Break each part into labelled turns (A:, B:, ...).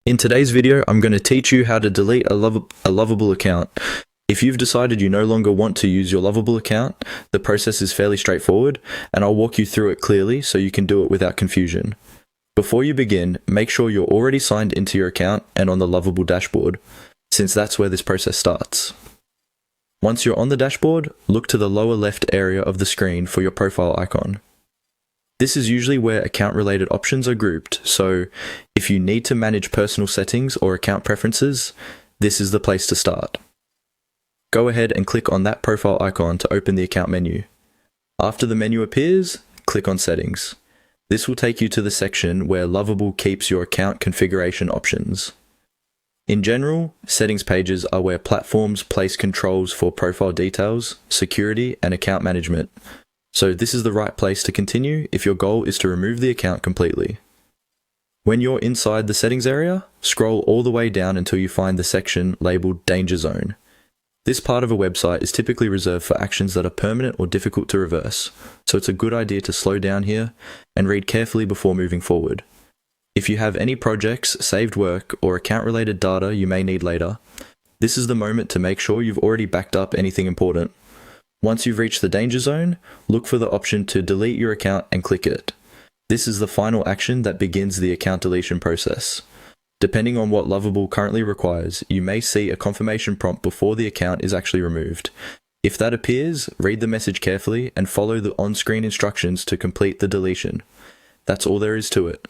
A: In today's video, I'm going to teach you how to delete a Lovable account. If you've decided you no longer want to use your Lovable account, the process is fairly straightforward, and I'll walk you through it clearly so you can do it without confusion. Before you begin, make sure you're already signed into your account and on the Lovable dashboard, since that's where this process starts. Once you're on the dashboard, look to the lower left area of the screen for your profile icon. This is usually where account-related options are grouped, so if you need to manage personal settings or account preferences, this is the place to start. Go ahead and click on that profile icon to open the account menu. After the menu appears, click on Settings. This will take you to the section where Lovable keeps your account configuration options. In general, settings pages are where platforms place controls for profile details, security, and account management. So this is the right place to continue if your goal is to remove the account completely. When you're inside the settings area, scroll all the way down until you find the section labeled Danger Zone. This part of a website is typically reserved for actions that are permanent or difficult to reverse, so it's a good idea to slow down here and read carefully before moving forward. If you have any projects, saved work, or account-related data you may need later, this is the moment to make sure you've already backed up anything important. Once you've reached the danger zone, look for the option to delete your account and click it. This is the final action that begins the account deletion process. Depending on what Lovable currently requires, you may see a confirmation prompt before the account is actually removed. If that appears, read the message carefully and follow the on-screen instructions to complete the deletion. That's all there is to it.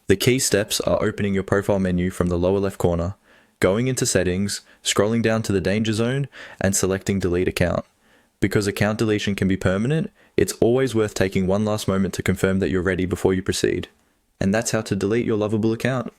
A: The key steps are opening your profile menu from the lower left corner, going into settings, scrolling down to the danger zone, and selecting delete account. Because account deletion can be permanent, it's always worth taking one last moment to confirm that you're ready before you proceed. And that's how to delete your Lovable account.